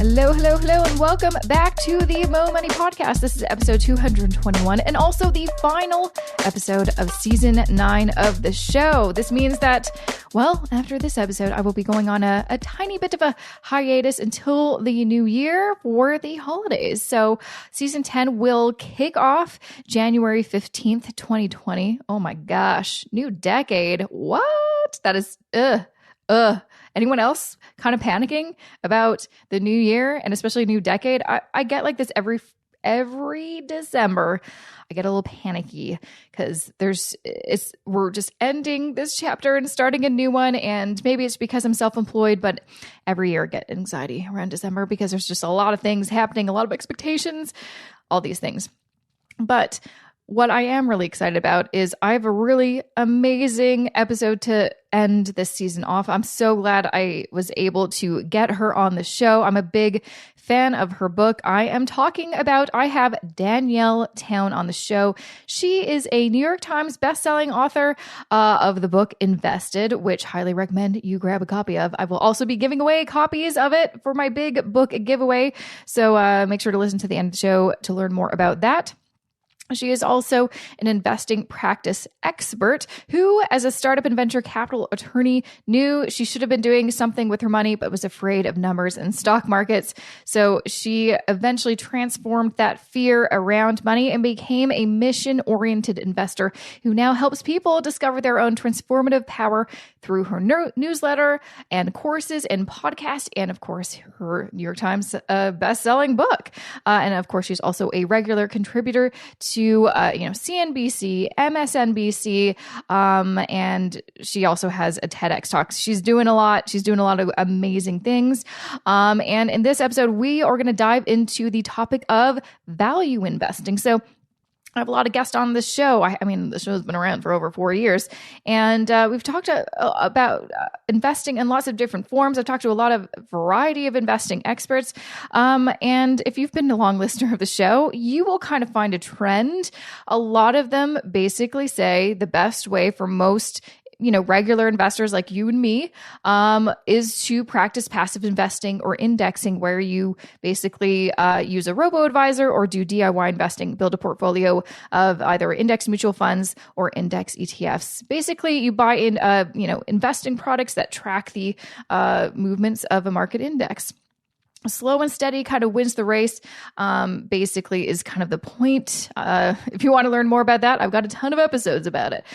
Hello, hello, hello, and welcome back to the Mo Money Podcast. This is episode 221 and also the final episode of season 9 of the show. This means that, well, after this episode, I will be going on a tiny bit of a hiatus until the new year for the holidays. So season 10 will kick off January 15th, 2020. Oh my gosh, new decade. What? That is, Anyone else kind of panicking about the new year and especially new decade? I get like this every December. I get a little panicky because we're just ending this chapter and starting a new one. And maybe it's because I'm self-employed, but every year I get anxiety around December because there's just a lot of things happening, a lot of expectations, all these things. But what I am really excited about is I have a really amazing episode to end this season off. I'm so glad I was able to get her on the show. I'm a big fan of her book. I have Danielle Town on the show. She is a New York Times bestselling author of the book Invested, which highly recommend you grab a copy of. I will also be giving away copies of it for my big book giveaway. So make sure to listen to the end of the show to learn more about that. She is also an investing practice expert who, as a startup and venture capital attorney, knew she should have been doing something with her money, but was afraid of numbers and stock markets. So she eventually transformed that fear around money and became a mission-oriented investor who now helps people discover their own transformative power through her newsletter and courses and podcast, and of course, her New York Times best-selling book. And of course, she's also a regular contributor to CNBC, MSNBC, and she also has a TEDx talk. She's doing a lot. She's doing a lot of amazing things. And in this episode, we are going to dive into the topic of value investing. So I have a lot of guests on this show. I mean, the show's been around for over 4 years, and we've talked about investing in lots of different forms. I've talked to a lot of variety of investing experts, and if you've been a long listener of the show, you will kind of find a trend. A lot of them basically say the best way for most regular investors like you and me, is to practice passive investing or indexing, where you basically use a robo-advisor or do DIY investing, build a portfolio of either index mutual funds or index ETFs. Basically, you buy in, investing products that track the movements of a market index. Slow and steady kind of wins the race, basically is kind of the point. If you want to learn more about that, I've got a ton of episodes about it.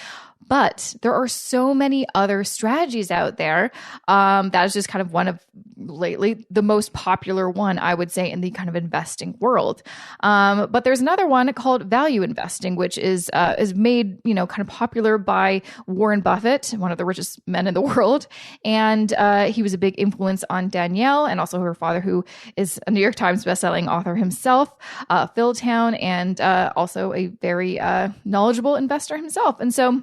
But there are so many other strategies out there. That is just kind of one of lately the most popular one, I would say, in the kind of investing world. But there's another one called value investing, which is made, kind of popular by Warren Buffett, one of the richest men in the world. And he was a big influence on Danielle and also her father, who is a New York Times bestselling author himself, Phil Town, and also a very knowledgeable investor himself. And so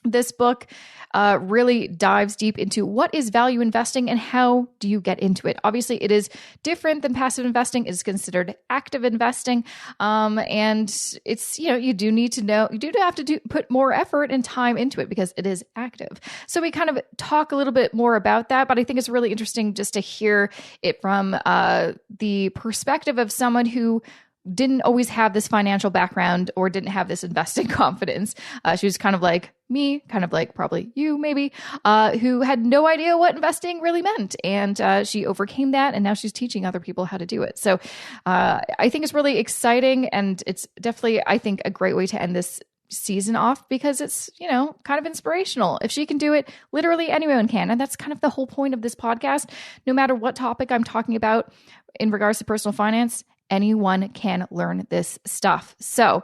this book really dives deep into what is value investing and how do you get into it. Obviously, it is different than passive investing. It is considered active investing. And it's, you do have to put more effort and time into it because it is active. So we kind of talk a little bit more about that, but I think it's really interesting just to hear it from the perspective of someone who didn't always have this financial background or didn't have this investing confidence. She was kind of like me, kind of like probably you maybe, who had no idea what investing really meant. And she overcame that, and now she's teaching other people how to do it. So I think it's really exciting, and it's definitely, I think, a great way to end this season off because it's, kind of inspirational. If she can do it, literally anyone can. And that's kind of the whole point of this podcast. No matter what topic I'm talking about in regards to personal finance, anyone can learn this stuff. So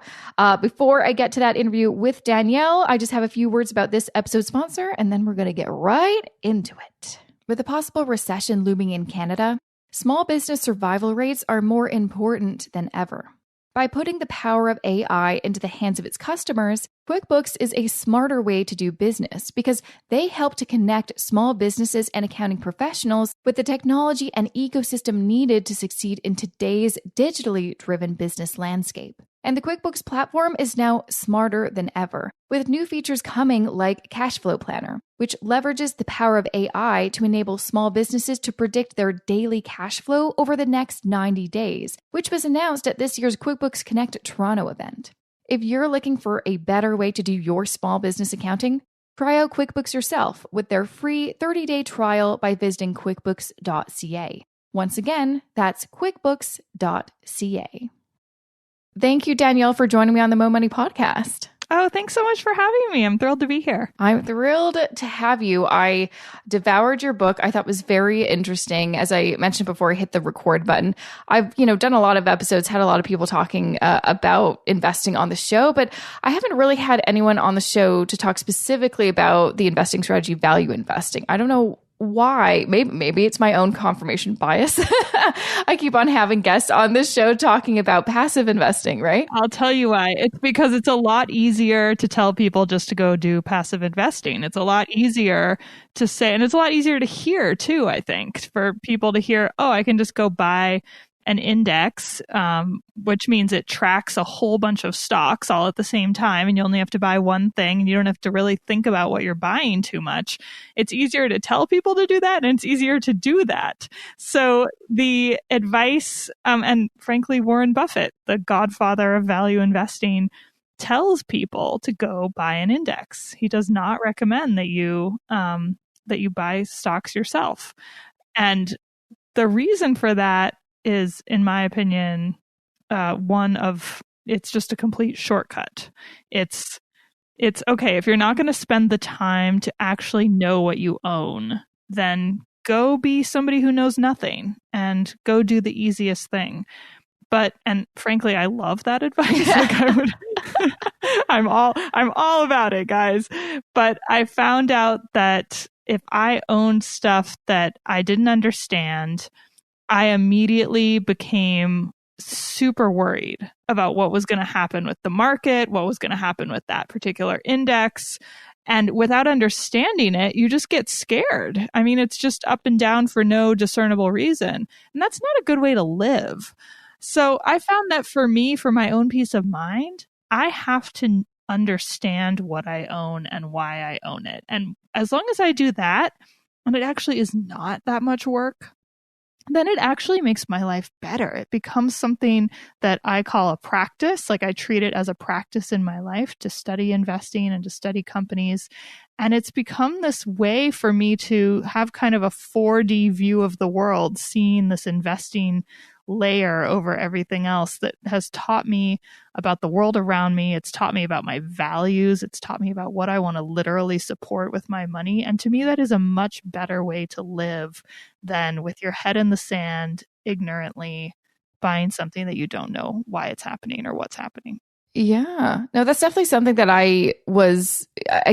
before I get to that interview with Danielle, I just have a few words about this episode's sponsor, and then we're going to get right into it. With a possible recession looming in Canada, small business survival rates are more important than ever. By putting the power of AI into the hands of its customers, QuickBooks is a smarter way to do business because they help to connect small businesses and accounting professionals with the technology and ecosystem needed to succeed in today's digitally driven business landscape. And the QuickBooks platform is now smarter than ever, with new features coming like Cash Flow Planner, which leverages the power of AI to enable small businesses to predict their daily cash flow over the next 90 days, which was announced at this year's QuickBooks Connect Toronto event. If you're looking for a better way to do your small business accounting, try out QuickBooks yourself with their free 30-day trial by visiting quickbooks.ca. Once again, that's quickbooks.ca. Thank you, Danielle, for joining me on the Mo Money podcast. Oh, thanks so much for having me. I'm thrilled to be here. I'm thrilled to have you. I devoured your book. I thought it was very interesting. As I mentioned before I hit the record button, I've, done a lot of episodes, had a lot of people talking about investing on the show, but I haven't really had anyone on the show to talk specifically about the investing strategy, value investing. I don't know why. Maybe it's my own confirmation bias. I keep on having guests on this show talking about passive investing, right? I'll tell you why. It's because it's a lot easier to tell people just to go do passive investing. It's a lot easier to say, and it's a lot easier to hear too, I think, for people to hear, oh, I can just go buy an index, which means it tracks a whole bunch of stocks all at the same time, and you only have to buy one thing, and you don't have to really think about what you're buying too much. It's easier to tell people to do that, and it's easier to do that. So the advice, and frankly, Warren Buffett, the godfather of value investing, tells people to go buy an index. He does not recommend that you buy stocks yourself. And the reason for that is, in my opinion, it's just a complete shortcut. It's okay, if you're not going to spend the time to actually know what you own, then go be somebody who knows nothing and go do the easiest thing. And frankly, I love that advice. I'm all about it, guys. But I found out that if I owned stuff that I didn't understand, I immediately became super worried about what was going to happen with the market, what was going to happen with that particular index. And without understanding it, you just get scared. I mean, it's just up and down for no discernible reason. And that's not a good way to live. So I found that for me, for my own peace of mind, I have to understand what I own and why I own it. And as long as I do that, and it actually is not that much work, then it actually makes my life better. It becomes something that I call a practice. Like, I treat it as a practice in my life to study investing and to study companies. And it's become this way for me to have kind of a 4D view of the world, seeing this investing layer over everything else that has taught me about the world around me. It's taught me about my values. It's taught me about what I want to literally support with my money. And to me, that is a much better way to live than with your head in the sand, ignorantly buying something that you don't know why it's happening or what's happening. Yeah, no, that's definitely something that I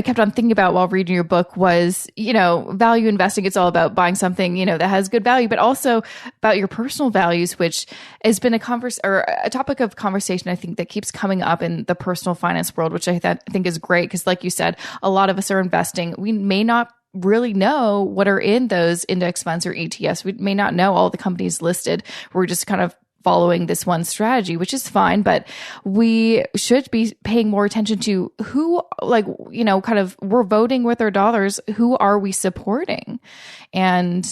kept on thinking about while reading your book was, value investing. It's all about buying something, that has good value, but also about your personal values, which has been a topic of conversation, I think, that keeps coming up in the personal finance world, which I think is great. Because like you said, a lot of us are investing. We may not really know what are in those index funds or ETFs. We may not know all the companies listed. We're just kind of following this one strategy, which is fine, but we should be paying more attention to who, we're voting with our dollars. Who are we supporting? And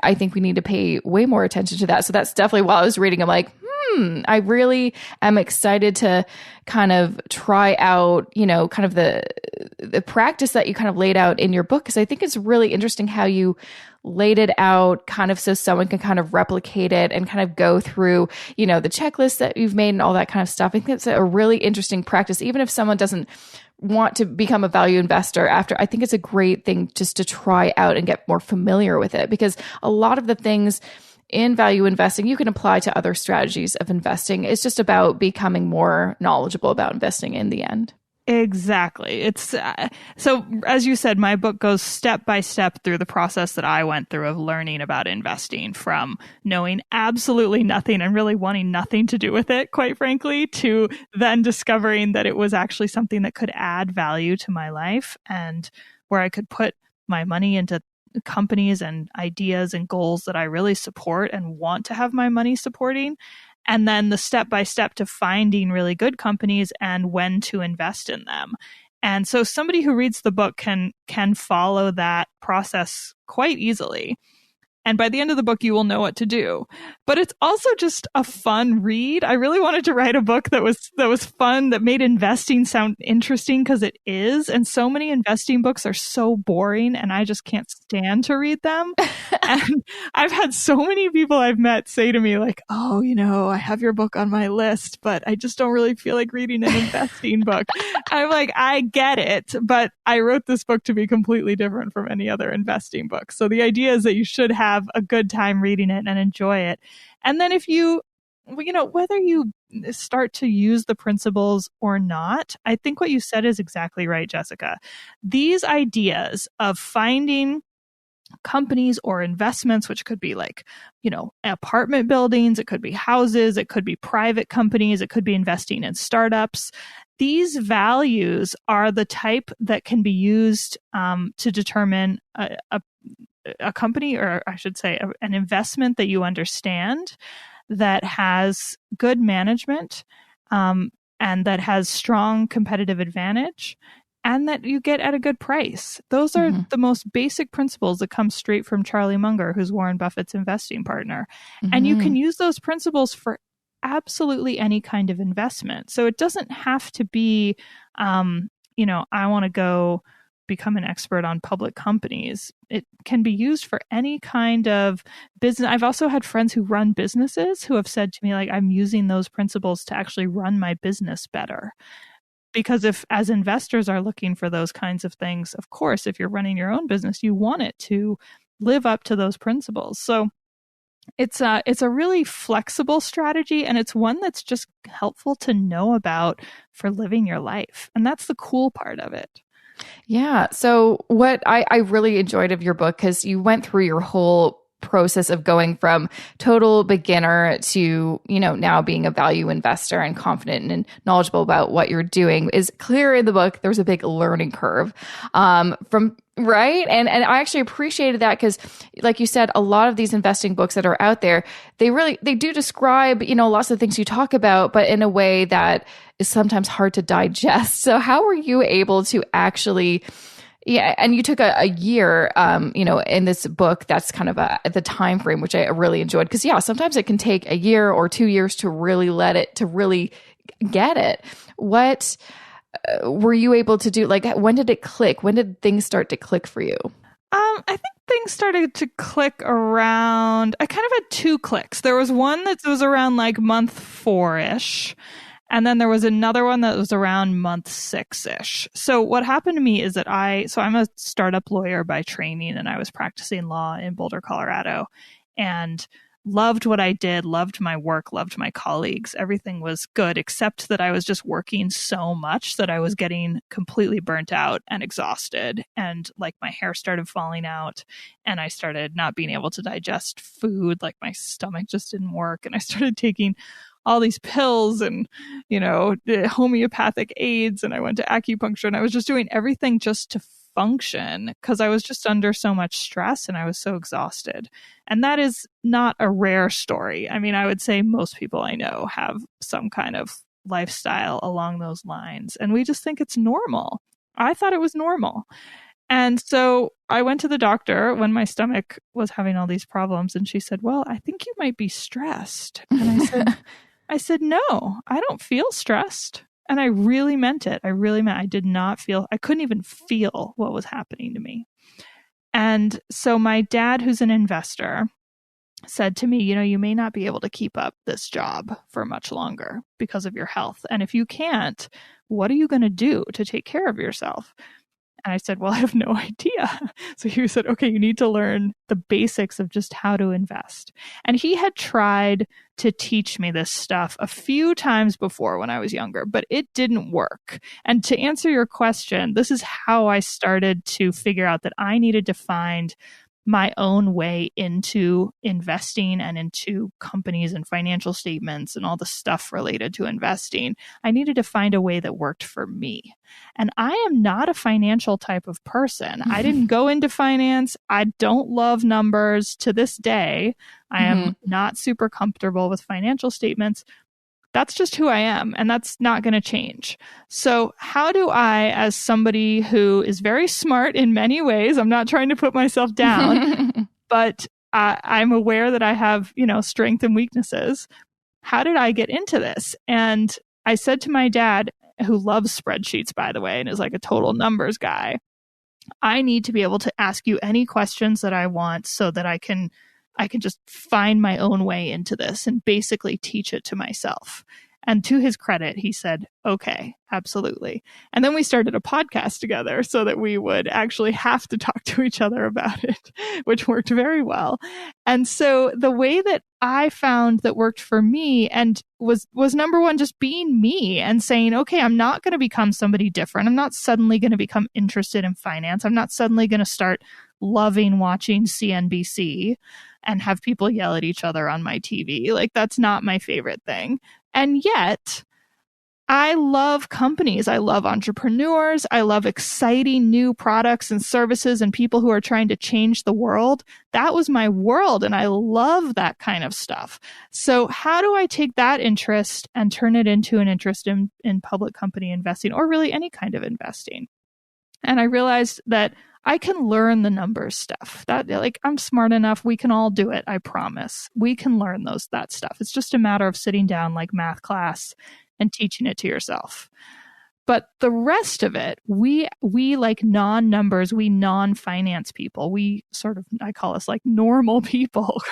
I think we need to pay way more attention to that. So that's definitely, while I was reading, I'm like, I really am excited to kind of try out, kind of the practice that you kind of laid out in your book. Because I think it's really interesting how you laid it out kind of so someone can kind of replicate it and kind of go through, the checklist that you've made and all that kind of stuff. I think it's a really interesting practice, even if someone doesn't want to become a value investor after. I think it's a great thing just to try out and get more familiar with it, because a lot of the things in value investing you can apply to other strategies of investing. It's just about becoming more knowledgeable about investing in the end. Exactly. It's so, as you said, my book goes step by step through the process that I went through of learning about investing, from knowing absolutely nothing and really wanting nothing to do with it, quite frankly, to then discovering that it was actually something that could add value to my life and where I could put my money into companies and ideas and goals that I really support and want to have my money supporting. and then the step-by-step to finding really good companies and when to invest in them. And so somebody who reads the book can follow that process quite easily. And by the end of the book, you will know what to do. But it's also just a fun read. I really wanted to write a book that was fun, that made investing sound interesting, because it is. And so many investing books are so boring, and I just can't stand to read them. And I've had so many people I've met say to me like, oh, I have your book on my list, but I just don't really feel like reading an investing book. I'm like, I get it, but I wrote this book to be completely different from any other investing book. So the idea is that you should have a good time reading it and enjoy it. And then if you whether you start to use the principles or not, I think what you said is exactly right, Jessica. These ideas of finding companies or investments, which could be like, apartment buildings, it could be houses, it could be private companies, it could be investing in startups. These values are the type that can be used to determine a company, or I should say an investment that you understand, that has good management, and that has strong competitive advantage, and that you get at a good price. Those are the most basic principles that come straight from Charlie Munger, who's Warren Buffett's investing partner. And you can use those principles for absolutely any kind of investment. So it doesn't have to be, I want to go become an expert on public companies. It can be used for any kind of business. I've also had friends who run businesses who have said to me, like, I'm using those principles to actually run my business better. Because if, as investors are looking for those kinds of things, of course, if you're running your own business, you want it to live up to those principles. So it's a really flexible strategy, and it's one that's just helpful to know about for living your life. And that's the cool part of it. Yeah. So what I really enjoyed of your book, because you went through your whole process of going from total beginner to, now being a value investor and confident and knowledgeable about what you're doing, is clear in the book. There's a big learning curve right. And I actually appreciated that, because like you said, a lot of these investing books that are out there, they do describe, lots of things you talk about, but in a way that is sometimes hard to digest. So how were you able to actually, and you took a year, in this book, that's kind of the time frame, which I really enjoyed, because sometimes it can take a year or 2 years to really really get it. What were you able to do? Like, when did it click? When did things start to click for you? I think things started to click around, I kind of had two clicks. There was one that was around like month 4-ish. And then there was another one that was around month 6-ish. So what happened to me is that I'm a startup lawyer by training, and I was practicing law in Boulder, Colorado, and loved what I did, loved my work, loved my colleagues. Everything was good, except that I was just working so much that I was getting completely burnt out and exhausted. And like my hair started falling out, and I started not being able to digest food. Like my stomach just didn't work. And I started taking all these pills and, homeopathic aids. And I went to acupuncture, and I was just doing everything just to function, because I was just under so much stress and I was so exhausted. And that is not a rare story. I mean, I would say most people I know have some kind of lifestyle along those lines, and we just think it's normal. I thought it was normal. And so I went to the doctor when my stomach was having all these problems, and she said, well, I think you might be stressed. And I said, no, I don't feel stressed. And I really meant it. I did not feel, I couldn't even feel what was happening to me. And so my dad, who's an investor, said to me, you may not be able to keep up this job for much longer because of your health. And if you can't, what are you going to do to take care of yourself? And I said, well, I have no idea. So he said, okay, you need to learn the basics of just how to invest. And he had tried to teach me this stuff a few times before when I was younger, but it didn't work. And to answer your question, this is how I started to figure out that I needed to find my own way into investing and into companies and financial statements and all the stuff related to investing. I needed to find a way that worked for me. And I am not a financial type of person. I didn't go into finance. I don't love numbers to this day. I am not super comfortable with financial statements. That's just who I am, and that's not going to change. So how do I, as somebody who is very smart in many ways, I'm not trying to put myself down, but I'm aware that I have, strengths and weaknesses. How did I get into this? And I said to my dad, who loves spreadsheets, by the way, and is like a total numbers guy, I need to be able to ask you any questions that I want so that I can just find my own way into this and basically teach it to myself. And to his credit, he said, okay, absolutely. And then we started a podcast together so that we would actually have to talk to each other about it, which worked very well. And so the way that I found that worked for me and was number one, just being me and saying, okay, I'm not going to become somebody different. I'm not suddenly going to become interested in finance. I'm not suddenly going to start loving watching CNBC and have people yell at each other on my TV. Like, that's not my favorite thing. And yet, I love companies. I love entrepreneurs. I love exciting new products and services and people who are trying to change the world. That was my world, and I love that kind of stuff. So how do I take that interest and turn it into an interest in public company investing, or really any kind of investing? And I realized that I can learn the numbers stuff. That, like, I'm smart enough. We can all do it. I promise. We can learn that stuff. It's just a matter of sitting down like math class and teaching it to yourself. But the rest of it, we like non-numbers, we non-finance people, I call us like normal people.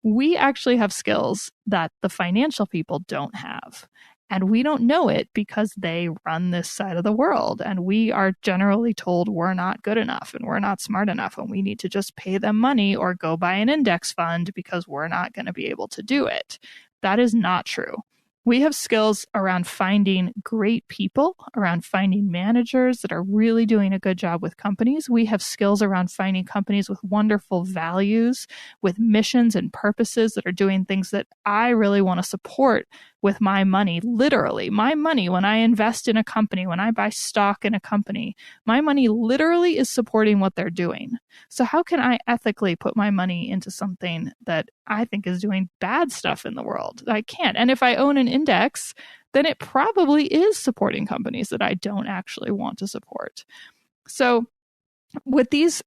We actually have skills that the financial people don't have. And we don't know it because they run this side of the world. And we are generally told we're not good enough and we're not smart enough and we need to just pay them money or go buy an index fund because we're not going to be able to do it. That is not true. We have skills around finding great people, around finding managers that are really doing a good job with companies. We have skills around finding companies with wonderful values, with missions and purposes that are doing things that I really want to support with my money. Literally, my money, when I invest in a company, when I buy stock in a company, my money literally is supporting what they're doing. So how can I ethically put my money into something that I think is doing bad stuff in the world? I can't. And if I own an index, then it probably is supporting companies that I don't actually want to support. So with these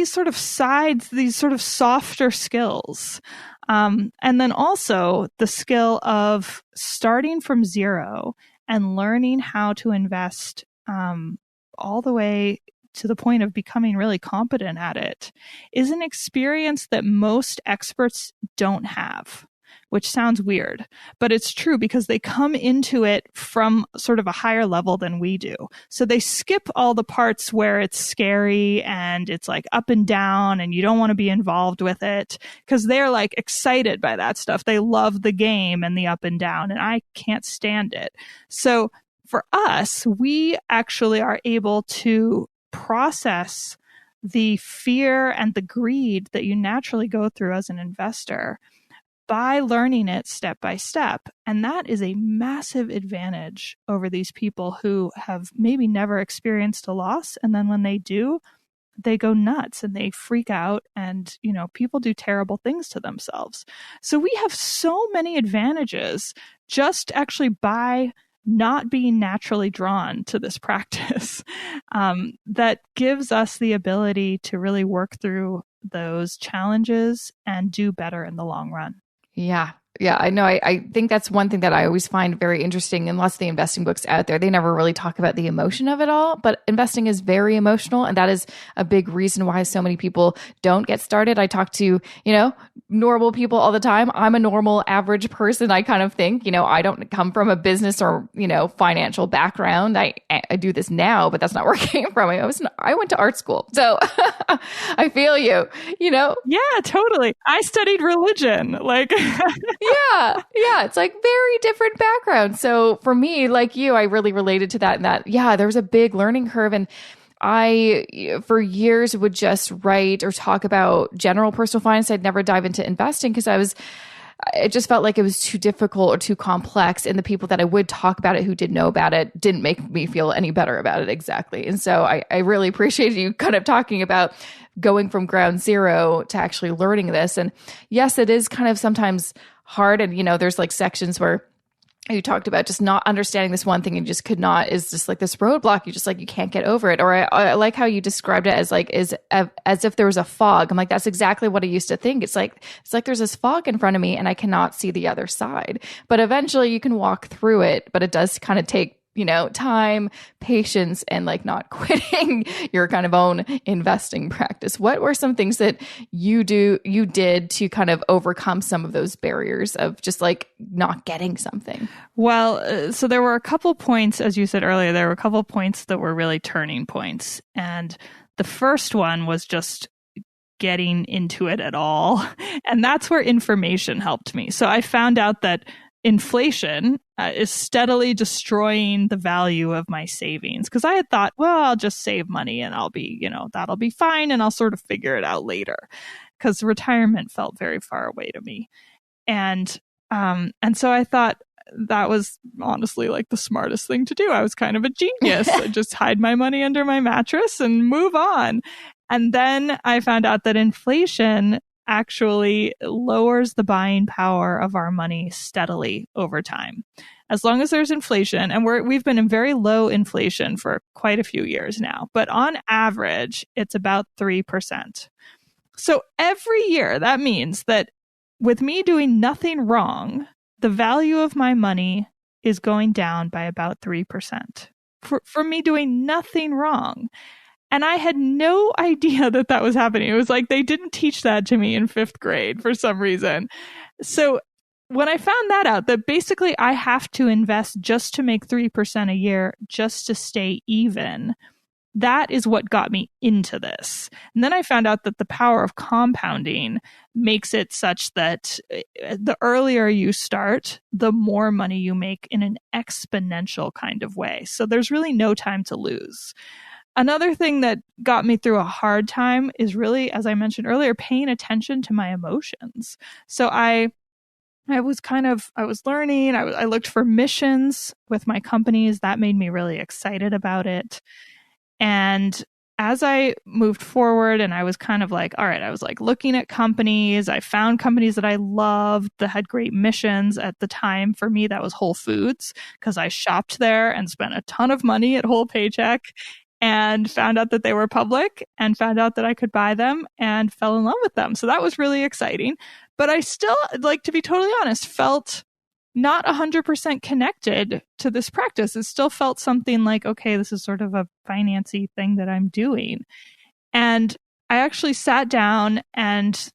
sort of sides, these sort of softer skills, and then also the skill of starting from zero and learning how to invest all the way to the point of becoming really competent at it, is an experience that most experts don't have, which sounds weird, but it's true because they come into it from sort of a higher level than we do. So they skip all the parts where it's scary and it's like up and down and you don't want to be involved with it because they're like excited by that stuff. They love the game and the up and down, and I can't stand it. So for us, we actually are able to process the fear and the greed that you naturally go through as an investor by learning it step by step. And that is a massive advantage over these people who have maybe never experienced a loss. And then when they do, they go nuts and they freak out and, people do terrible things to themselves. So we have so many advantages just actually by not being naturally drawn to this practice that gives us the ability to really work through those challenges and do better in the long run. Yeah. Yeah, I know. I think that's one thing that I always find very interesting in lots of the investing books out there. They never really talk about the emotion of it all, but investing is very emotional. And that is a big reason why so many people don't get started. I talk to, normal people all the time. I'm a normal average person. I kind of think, I don't come from a business or, financial background. I do this now, but that's not where I came from. I went to art school. So I feel you, Yeah, totally. I studied religion. Yeah. It's like very different background. So for me, like you, I really related to that and that, there was a big learning curve. And I, for years, would just write or talk about general personal finance. I'd never dive into investing because it just felt like it was too difficult or too complex. And the people that I would talk about it who did know about it didn't make me feel any better about it exactly. And so I really appreciated you kind of talking about going from ground zero to actually learning this. And yes, it is kind of sometimes hard. And, there's like sections where you talked about just not understanding this one thing and just could not, is just like this roadblock. You just like, you can't get over it. Or I like how you described it as like, as if there was a fog. I'm like, that's exactly what I used to think. It's like there's this fog in front of me and I cannot see the other side, but eventually you can walk through it. But it does kind of take, time, patience, and like not quitting your kind of own investing practice. What were some things that you did to kind of overcome some of those barriers of just like not getting something? Well, so there were a couple points, as you said earlier, there were a couple points that were really turning points. And the first one was just getting into it at all. And that's where information helped me. So I found out that inflation is steadily destroying the value of my savings, because I had thought, well, I'll just save money and I'll be, that'll be fine and I'll sort of figure it out later, because retirement felt very far away to me. And so I thought that was honestly like the smartest thing to do. I was kind of a genius. I just hide my money under my mattress and move on. And then I found out that inflation actually lowers the buying power of our money steadily over time. As long as there's inflation, and we've been in very low inflation for quite a few years now, but on average, it's about 3%. So every year, that means that with me doing nothing wrong, the value of my money is going down by about 3% for me doing nothing wrong. And I had no idea that was happening. It was like they didn't teach that to me in 5th grade for some reason. So when I found that out, that basically I have to invest just to make 3% a year just to stay even, that is what got me into this. And then I found out that the power of compounding makes it such that the earlier you start, the more money you make in an exponential kind of way. So there's really no time to lose. Another thing that got me through a hard time is really, as I mentioned earlier, paying attention to my emotions. So I was learning, I looked for missions with my companies. That made me really excited about it. And as I moved forward and I was kind of like, all right, I was like looking at companies. I found companies that I loved that had great missions. At the time, for me, that was Whole Foods, because I shopped there and spent a ton of money at Whole Paycheck, and found out that they were public and found out that I could buy them and fell in love with them. So that was really exciting. But I still, like, to be totally honest, felt not 100% connected to this practice. It still felt something like, okay, this is sort of a financy thing that I'm doing. And I actually sat down and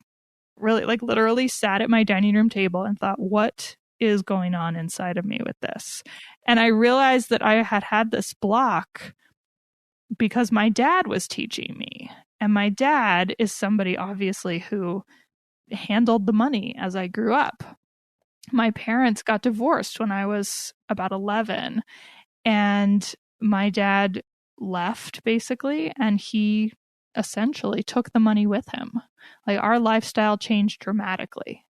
really, like, literally sat at my dining room table and thought, what is going on inside of me with this? And I realized that I had this block because my dad was teaching me. And my dad is somebody, obviously, who handled the money as I grew up. My parents got divorced when I was about 11, and my dad left, basically, and he essentially took the money with him. Like, our lifestyle changed dramatically.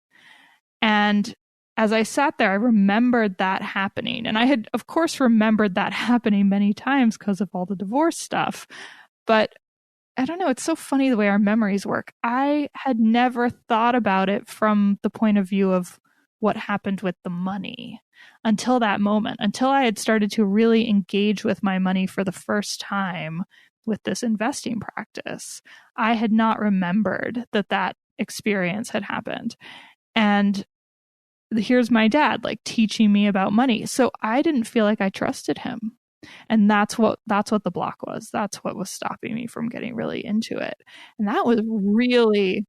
And as I sat there, I remembered that happening. And I had, of course, remembered that happening many times because of all the divorce stuff. But I don't know, it's so funny the way our memories work. I had never thought about it from the point of view of what happened with the money until that moment, until I had started to really engage with my money for the first time with this investing practice. I had not remembered that experience had happened. And here's my dad, like, teaching me about money. So I didn't feel like I trusted him. And that's what the block was. That's what was stopping me from getting really into it. And that was really,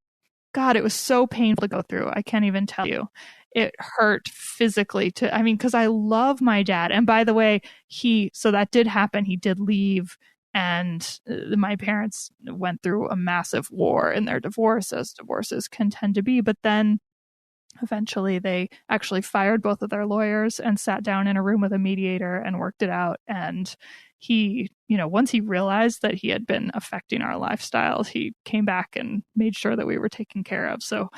God, it was so painful to go through. I can't even tell you. It hurt physically because I love my dad. And by the way, so that did happen. He did leave, and my parents went through a massive war in their divorce, as divorces can tend to be. But then eventually they actually fired both of their lawyers and sat down in a room with a mediator and worked it out. And he, once he realized that he had been affecting our lifestyles, he came back and made sure that we were taken care of. So,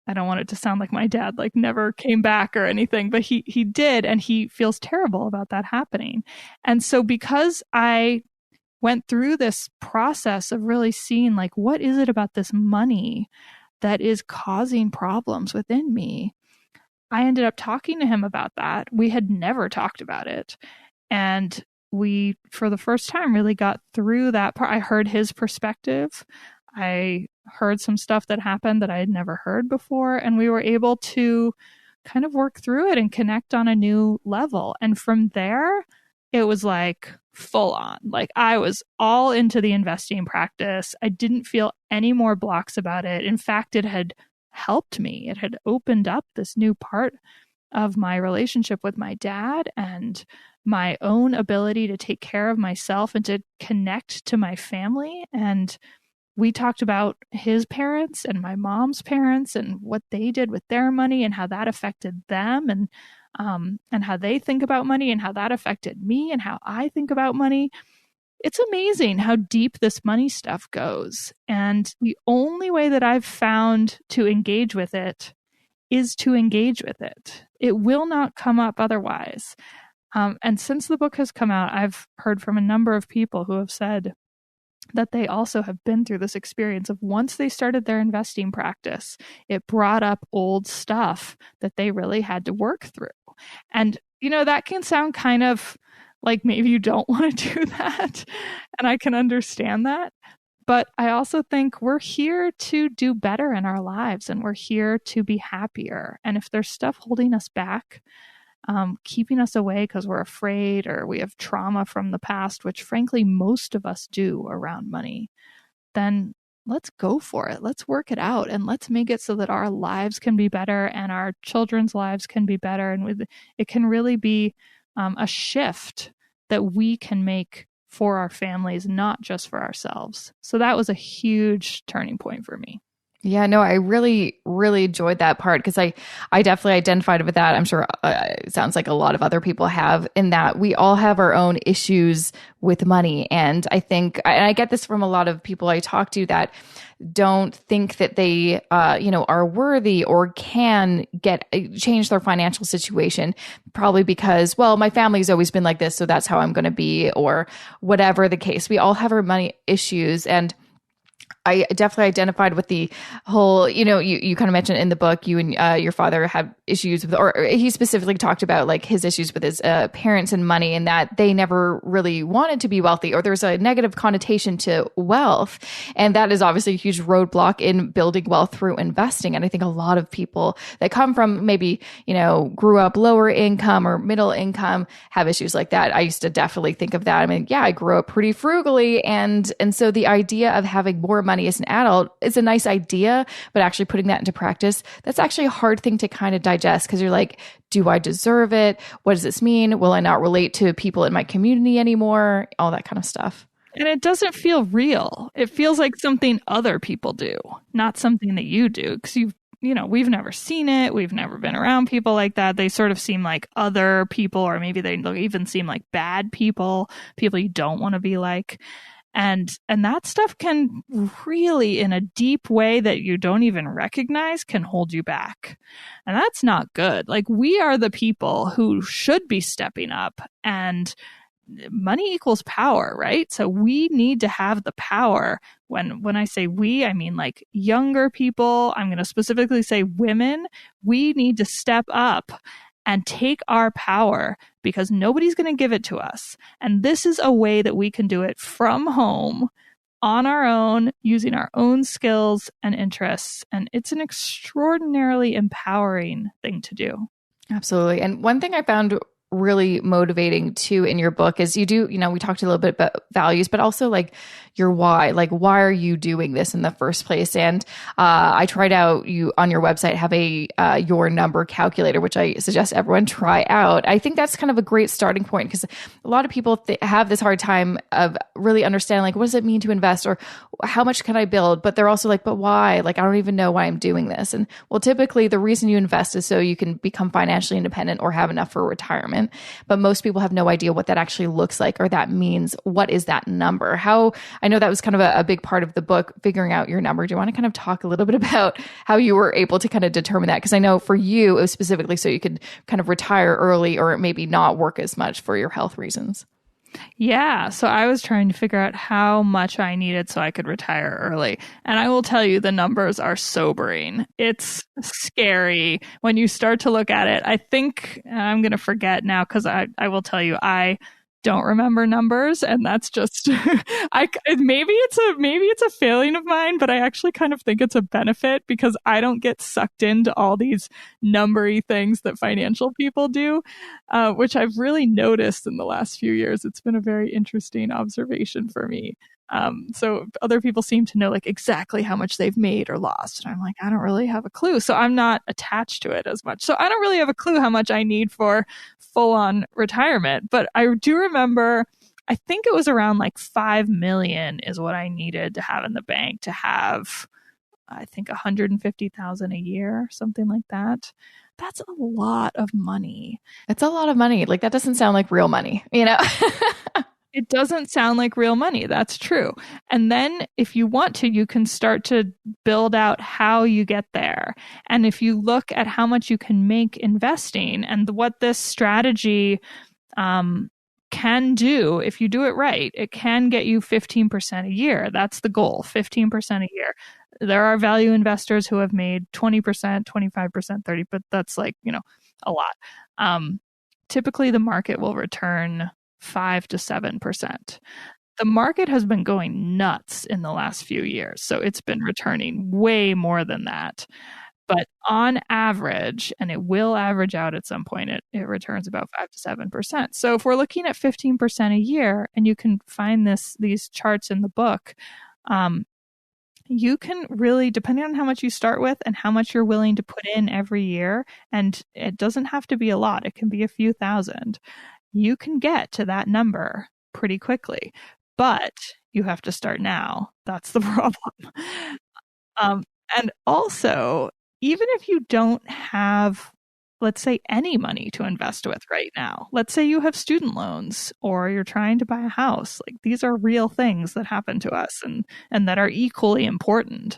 I don't want it to sound like my dad like never came back or anything, but he did, and he feels terrible about that happening. And so because I went through this process of really seeing like, what is it about this money that is causing problems within me? I ended up talking to him about that. We had never talked about it. And we, for the first time, really got through that part. I heard his perspective. I heard some stuff that happened that I had never heard before. And we were able to kind of work through it and connect on a new level. And from there, it was like full on. Like I was all into the investing practice. I didn't feel any more blocks about it. In fact, it had helped me. It had opened up this new part of my relationship with my dad and my own ability to take care of myself and to connect to my family. And we talked about his parents and my mom's parents and what they did with their money and how that affected them, and how they think about money and how that affected me and how I think about money. It's amazing how deep this money stuff goes. And the only way that I've found to engage with it is to engage with it. It will not come up otherwise. And since the book has come out, I've heard from a number of people who have said that they also have been through this experience of once they started their investing practice, it brought up old stuff that they really had to work through. And, that can sound kind of like maybe you don't want to do that. And I can understand that. But I also think we're here to do better in our lives, and we're here to be happier. And if there's stuff holding us back, keeping us away because we're afraid or we have trauma from the past, which frankly most of us do around money, then let's go for it. Let's work it out, and let's make it so that our lives can be better and our children's lives can be better. And it can really be a shift that we can make for our families, not just for ourselves. So that was a huge turning point for me. Yeah, no, I really, really enjoyed that part because I definitely identified with that. I'm sure it sounds like a lot of other people have, in that we all have our own issues with money. And I think, and I get this from a lot of people I talk to that don't think that they, are worthy or can change their financial situation, probably because, well, my family's always been like this, so that's how I'm going to be, or whatever the case. We all have our money issues. And I definitely identified with the whole, you kind of mentioned in the book, you and your father have issues with, or he specifically talked about like his issues with his parents and money, and that they never really wanted to be wealthy, or there's a negative connotation to wealth. And that is obviously a huge roadblock in building wealth through investing. And I think a lot of people that come from maybe, grew up lower income or middle income have issues like that. I used to definitely think of that. I mean, yeah, I grew up pretty frugally. And so the idea of having more money as an adult is a nice idea, but actually putting that into practice, that's actually a hard thing to kind of digest, because you're like, do I deserve it? What does this mean? Will I not relate to people in my community anymore? All that kind of stuff. And it doesn't feel real. It feels like something other people do, not something that you do, because we've never seen it. We've never been around people like that. They sort of seem like other people, or maybe they even seem like bad people you don't want to be like. And that stuff can really, in a deep way that you don't even recognize, can hold you back. And that's not good. Like, we are the people who should be stepping up, and money equals power, right? So we need to have the power. When I say we, I mean like younger people. I'm going to specifically say women. We need to step up and take our power, because nobody's going to give it to us. And this is a way that we can do it from home, on our own, using our own skills and interests. And it's an extraordinarily empowering thing to do. Absolutely. And one thing I found really motivating too in your book is you do, we talked a little bit about values, but also like your why. Like, why are you doing this in the first place? And I tried out, you on your website have a your number calculator, which I suggest everyone try out. I think that's kind of a great starting point, because a lot of people have this hard time of really understanding, like, what does it mean to invest, or how much can I build? But they're also like, but why? Like, I don't even know why I'm doing this. And well, typically the reason you invest is so you can become financially independent or have enough for retirement. retirement, but most people have no idea what that actually looks like or that means. What is that number? I know that was kind of a big part of the book, figuring out your number. Do you want to kind of talk a little bit about how you were able to kind of determine that? Because I know for you, it was specifically so you could kind of retire early or maybe not work as much for your health reasons. Yeah. So I was trying to figure out how much I needed so I could retire early. And I will tell you, the numbers are sobering. It's scary when you start to look at it. I think I'm going to forget now because I will tell you, I don't remember numbers, and that's just maybe it's a failing of mine, but I actually kind of think it's a benefit because I don't get sucked into all these numbery things that financial people do, which I've really noticed in the last few years. It's been a very interesting observation for me. So other people seem to know like exactly how much they've made or lost. And I'm like, I don't really have a clue. So I'm not attached to it as much. So I don't really have a clue how much I need for full on retirement. But I do remember, I think it was around like 5 million is what I needed to have in the bank to have, I think 150,000 a year, something like that. That's a lot of money. It's a lot of money. Like that doesn't sound like real money, you know? It doesn't sound like real money. That's true. And then if you want to, you can start to build out how you get there. And if you look at how much you can make investing and what this strategy can do, if you do it right, it can get you 15% a year. That's the goal, 15% a year. There are value investors who have made 20%, 25%, 30%, but that's like, a lot. Typically the market will return 5 to 7%. The market has been going nuts in the last few years, so it's been returning way more than that. But on average, and it will average out at some point, it returns about 5 to 7%. So if we're looking at 15% a year, and you can find these charts in the book, you can really, depending on how much you start with and how much you're willing to put in every year, and it doesn't have to be a lot, it can be a few thousand, you can get to that number pretty quickly, but you have to start now. That's the problem. And also, even if you don't have, let's say, any money to invest with right now, let's say you have student loans or you're trying to buy a house, like these are real things that happen to us and that are equally important.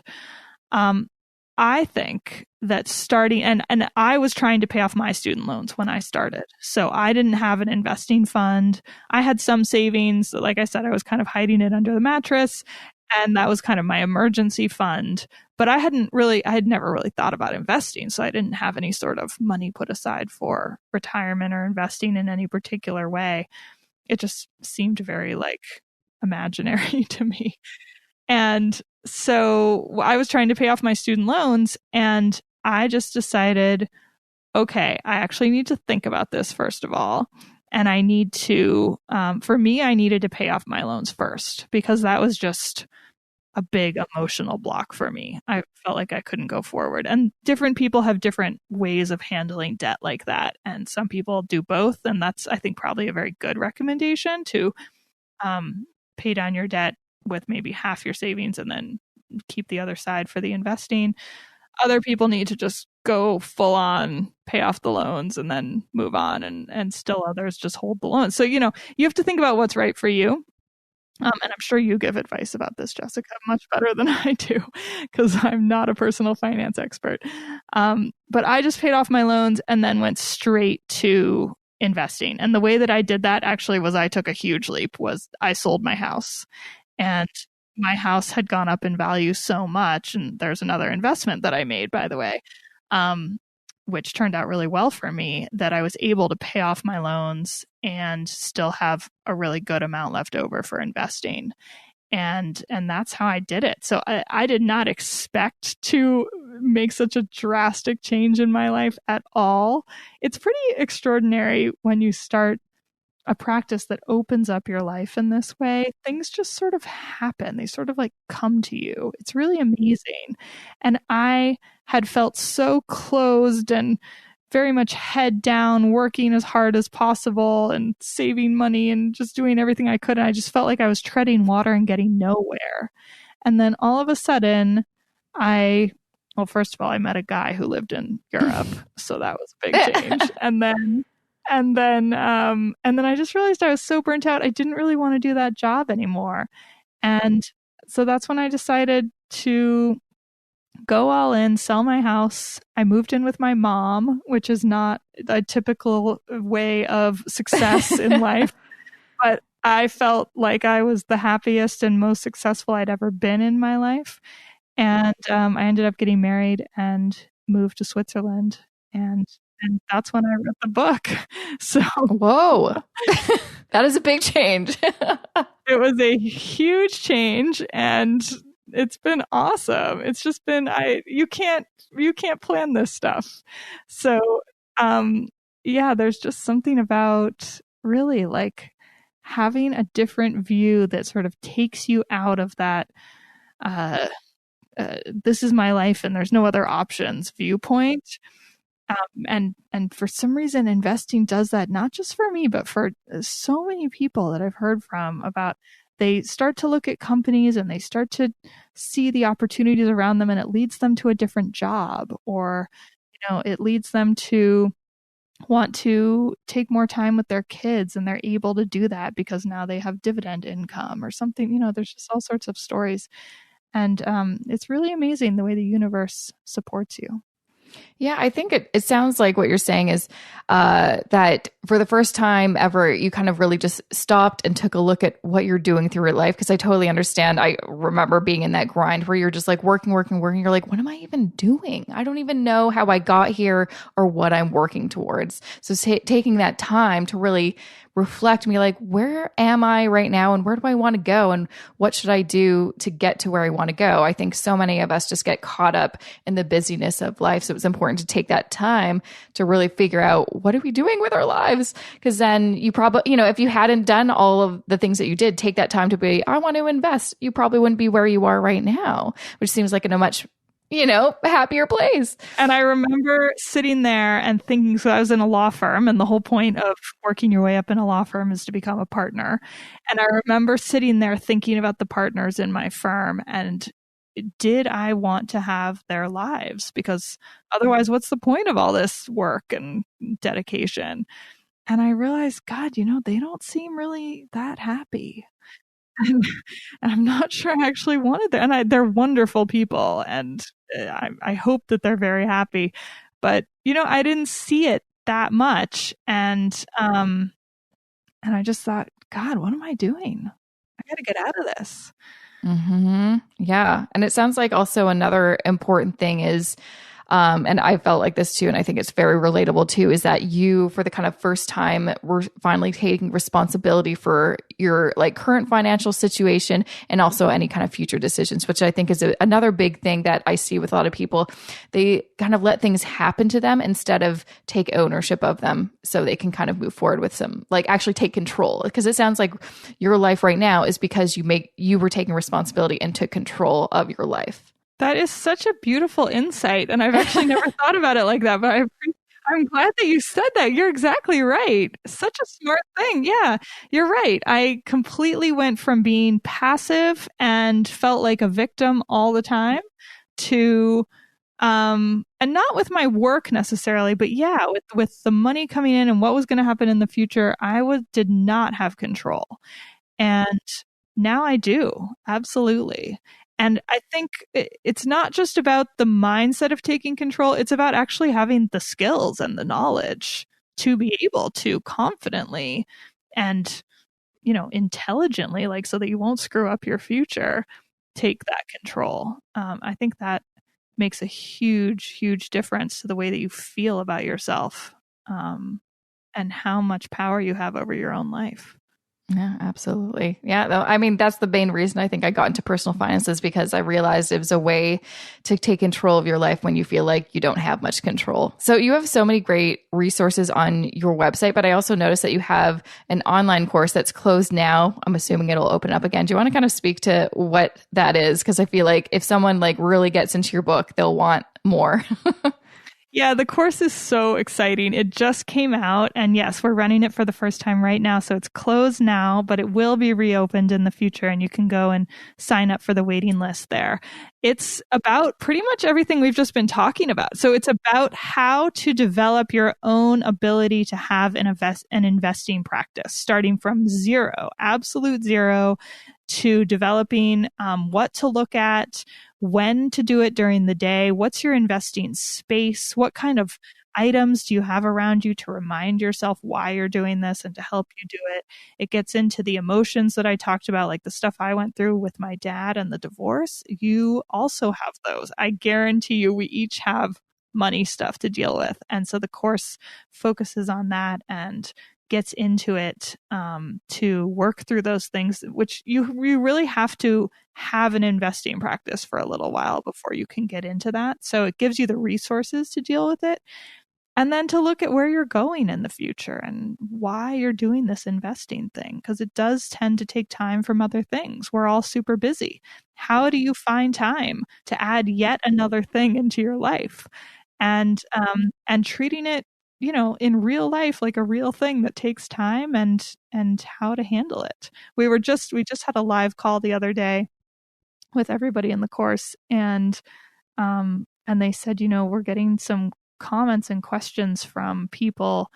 I think that starting, and I was trying to pay off my student loans when I started. So I didn't have an investing fund. I had some savings. Like I said, I was kind of hiding it under the mattress. And that was kind of my emergency fund. But I had never really thought about investing. So I didn't have any sort of money put aside for retirement or investing in any particular way. It just seemed very like imaginary to me. And so I was trying to pay off my student loans, and I just decided, okay, I actually need to think about this first of all. And I need to, for me, I needed to pay off my loans first because that was just a big emotional block for me. I felt like I couldn't go forward. And different people have different ways of handling debt like that. And some people do both. And that's, I think, probably a very good recommendation to pay down your debt with maybe half your savings and then keep the other side for the investing. Other people need to just go full on, pay off the loans and then move on, and still others just hold the loans. So, you have to think about what's right for you. And I'm sure you give advice about this, Jessica, much better than I do because I'm not a personal finance expert. But I just paid off my loans and then went straight to investing. And the way that I did that actually was I took a huge leap, was I sold my house. And my house had gone up in value so much. And there's another investment that I made, by the way, which turned out really well for me, that I was able to pay off my loans and still have a really good amount left over for investing. And that's how I did it. So I did not expect to make such a drastic change in my life at all. It's pretty extraordinary when you start a practice that opens up your life in this way. Things just sort of happen. They sort of like come to you. It's really amazing. And I had felt so closed and very much head down, working as hard as possible and saving money and just doing everything I could. And I just felt like I was treading water and getting nowhere. And then all of a sudden, first of all, I met a guy who lived in Europe. So that was a big change. And And then I just realized I was so burnt out. I didn't really want to do that job anymore. And so that's when I decided to go all in, sell my house. I moved in with my mom, which is not a typical way of success in life, but I felt like I was the happiest and most successful I'd ever been in my life. And I ended up getting married and moved to Switzerland. And that's when I wrote the book. So, whoa, that is a big change. It was a huge change, and it's been awesome. It's just been you can't plan this stuff. So, yeah, there's just something about really like having a different view that sort of takes you out of that this is my life and there's no other options viewpoint. And for some reason, investing does that, not just for me, but for so many people that I've heard from about. They start to look at companies and they start to see the opportunities around them, and it leads them to a different job, or, it leads them to want to take more time with their kids, and they're able to do that because now they have dividend income or something. There's just all sorts of stories. And it's really amazing the way the universe supports you. Yeah, I think it sounds like what you're saying is that for the first time ever, you kind of really just stopped and took a look at what you're doing through your life. Because I totally understand. I remember being in that grind where you're just like working. You're like, what am I even doing? I don't even know how I got here or what I'm working towards. So taking that time to really reflect me, like, where am I right now and where do I want to go and what should I do to get to where I want to go? I think so many of us just get caught up in the busyness of life. So it's important to take that time to really figure out, what are we doing with our lives? Because then you probably, if you hadn't done all of the things that you did, take that time to be, I want to invest, you probably wouldn't be where you are right now, which seems like in a much happier place. And I remember sitting there and thinking, so I was in a law firm, and the whole point of working your way up in a law firm is to become a partner. And I remember sitting there thinking about the partners in my firm, and did I want to have their lives? Because otherwise, what's the point of all this work and dedication? And I realized, God, they don't seem really that happy. And I'm not sure I actually wanted that. And they're wonderful people, and I hope that they're very happy. But I didn't see it that much, and I just thought, God, what am I doing? I got to get out of this. Mm-hmm. Yeah, and it sounds like also another important thing is. And I felt like this too, and I think it's very relatable too, is that you, for the kind of first time, were finally taking responsibility for your current financial situation and also any kind of future decisions, which I think is another big thing that I see with a lot of people. They kind of let things happen to them instead of take ownership of them so they can kind of move forward with some, actually take control. Because it sounds like your life right now is because you were taking responsibility and took control of your life. That is such a beautiful insight. And I've actually never thought about it like that, but I'm glad that you said that. You're exactly right. Such a smart thing. Yeah, you're right. I completely went from being passive and felt like a victim all the time to, and not with my work necessarily, but yeah, with the money coming in and what was going to happen in the future, did not have control. And now I do. Absolutely. And I think it's not just about the mindset of taking control. It's about actually having the skills and the knowledge to be able to confidently and, intelligently, so that you won't screw up your future, take that control. I think that makes a huge, huge difference to the way that you feel about yourself, and how much power you have over your own life. Yeah, absolutely. Yeah. I mean, that's the main reason I think I got into personal finances, because I realized it was a way to take control of your life when you feel like you don't have much control. So you have so many great resources on your website, but I also noticed that you have an online course that's closed now. I'm assuming it'll open up again. Do you want to kind of speak to what that is? Because I feel like if someone really gets into your book, they'll want more. Yeah, the course is so exciting. It just came out, and yes, we're running it for the first time right now. So it's closed now, but it will be reopened in the future, and you can go and sign up for the waiting list there. It's about pretty much everything we've just been talking about. So it's about how to develop your own ability to have an investing practice, starting from zero, absolute zero, to developing what to look at, when to do it during the day, what's your investing space, what kind of items do you have around you to remind yourself why you're doing this and to help you do it. It gets into the emotions that I talked about, like the stuff I went through with my dad and the divorce. You also have those. I guarantee you we each have money stuff to deal with. And so the course focuses on that and gets into it to work through those things, which you really have to have an investing practice for a little while before you can get into that. So it gives you the resources to deal with it. And then to look at where you're going in the future and why you're doing this investing thing, because it does tend to take time from other things. We're all super busy. How do you find time to add yet another thing into your life? And treating it, in real life, like a real thing that takes time, and how to handle it. We just had a live call the other day with everybody in the course, and they said, we're getting some comments and questions from people,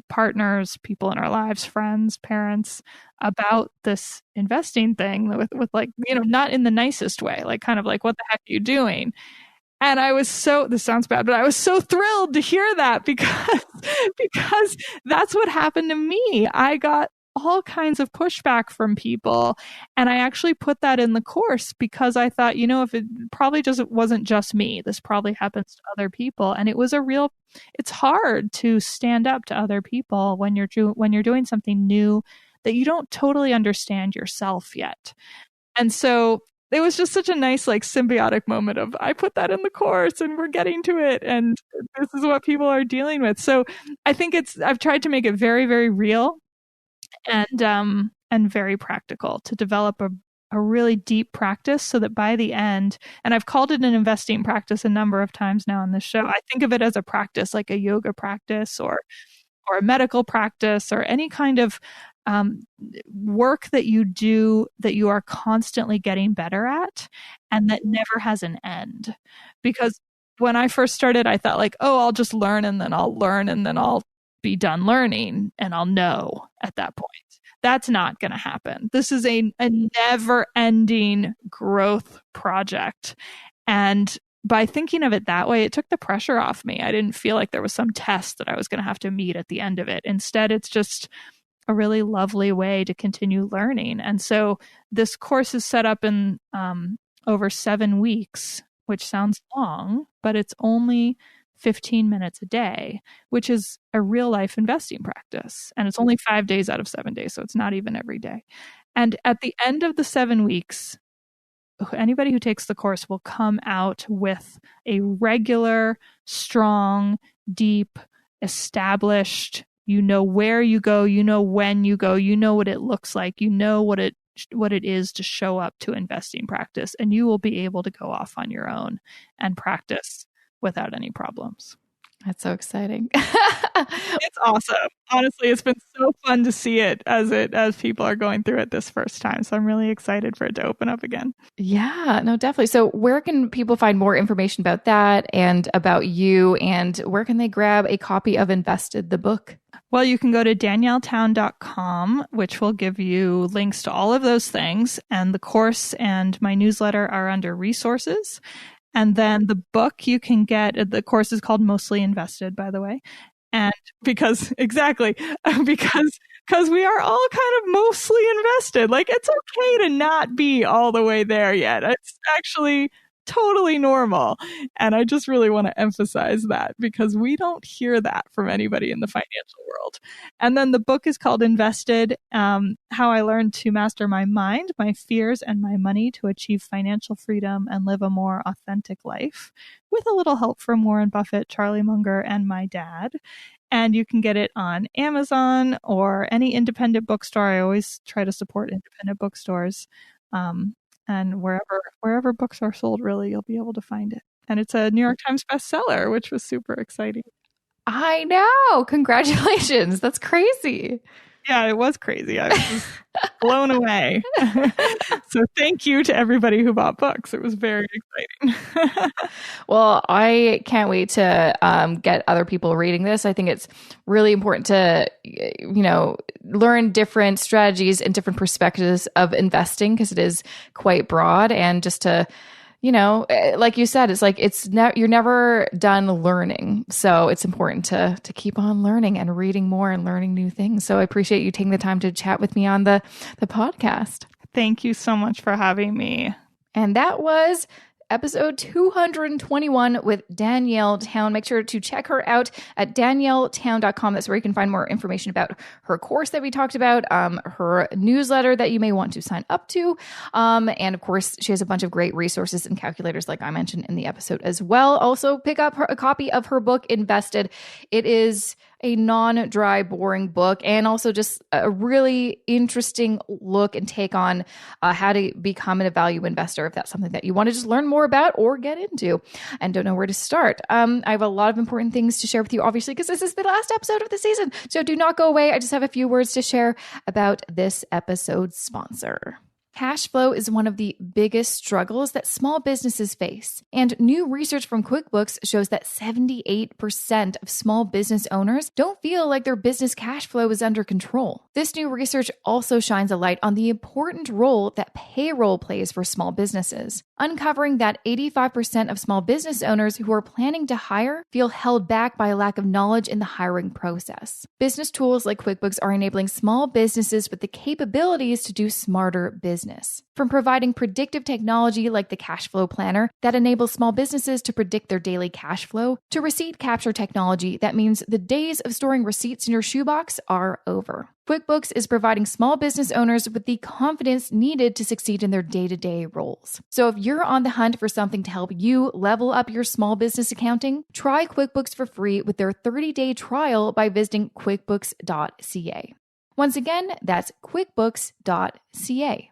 partners, people in our lives, friends, parents, about this investing thing with like, not in the nicest way, like kind of like, what the heck are you doing? And I was this sounds bad, but I was so thrilled to hear that because that's what happened to me. I got all kinds of pushback from people. And I actually put that in the course because I thought, if it probably wasn't just me, this probably happens to other people. And it's hard to stand up to other people when you're doing something new that you don't totally understand yourself yet. And so it was just such a nice, like, symbiotic moment of, I put that in the course and we're getting to it. And this is what people are dealing with. So I think I've tried to make it very, very real and very practical to develop a really deep practice so that by the end, and I've called it an investing practice a number of times now on this show, I think of it as a practice, like a yoga practice or a medical practice or any kind of work that you do that you are constantly getting better at and that never has an end. Because when I first started, I thought like, oh, I'll just learn and then I'll learn and then I'll be done learning and I'll know at that point. That's not going to happen. This is a never-ending growth project. And by thinking of it that way, it took the pressure off me. I didn't feel like there was some test that I was going to have to meet at the end of it. Instead, it's just a really lovely way to continue learning. And so this course is set up in over 7 weeks, which sounds long, but it's only 15 minutes a day, which is a real life investing practice. And it's only 5 days out of 7 days. So it's not even every day. And at the end of the 7 weeks, anybody who takes the course will come out with a regular, strong, deep, established, where you go, when you go, what it looks like, what it is to show up to investing practice, and you will be able to go off on your own and practice without any problems. That's so exciting. It's awesome. Honestly, it's been so fun to see it as people are going through it this first time. So I'm really excited for it to open up again. Yeah, no, definitely. So where can people find more information about that and about you, and where can they grab a copy of Invested, the book? Well, you can go to danielletown.com, which will give you links to all of those things. And the course and my newsletter are under resources. And then the book you can get, the course is called Mostly Invested, by the way. And because we are all kind of mostly invested. Like, it's okay to not be all the way there yet. It's actually totally normal. And I just really want to emphasize that because we don't hear that from anybody in the financial world. And then the book is called Invested, How I Learned to Master My Mind, My Fears, and My Money to Achieve Financial Freedom and Live a More Authentic Life, with a little help from Warren Buffett, Charlie Munger, and my dad. And you can get it on Amazon or any independent bookstore. I always try to support independent bookstores. And wherever books are sold, really, you'll be able to find it. And it's a New York Times bestseller, which was super exciting. I know. Congratulations. That's crazy. Yeah, it was crazy. I was just blown away. So thank you to everybody who bought books. It was very exciting. Well, I can't wait to get other people reading this. I think it's really important to, learn different strategies and different perspectives of investing because it is quite broad, and just to like you said, it's like you're never done learning. So it's important to keep on learning and reading more and learning new things. So I appreciate you taking the time to chat with me on the podcast. Thank you so much for having me. And that was episode 221 with Danielle Town. Make sure to check her out at danielletown.com. That's where you can find more information about her course that we talked about, her newsletter that you may want to sign up to. And of course, she has a bunch of great resources and calculators like I mentioned in the episode as well. Also, pick up a copy of her book, Invested. It is a non-dry, boring book, and also just a really interesting look and take on how to become a value investor if that's something that you want to just learn more about or get into and don't know where to start. I have a lot of important things to share with you, obviously, because this is the last episode of the season. So do not go away. I just have a few words to share about this episode's sponsor. Cash flow is one of the biggest struggles that small businesses face. And new research from QuickBooks shows that 78% of small business owners don't feel like their business cash flow is under control. This new research also shines a light on the important role that payroll plays for small businesses, uncovering that 85% of small business owners who are planning to hire feel held back by a lack of knowledge in the hiring process. Business tools like QuickBooks are enabling small businesses with the capabilities to do smarter business. From providing predictive technology like the cash flow planner that enables small businesses to predict their daily cash flow, to receipt capture technology that means the days of storing receipts in your shoebox are over. QuickBooks is providing small business owners with the confidence needed to succeed in their day-to-day roles. So if you're on the hunt for something to help you level up your small business accounting, try QuickBooks for free with their 30-day trial by visiting quickbooks.ca. Once again, that's quickbooks.ca.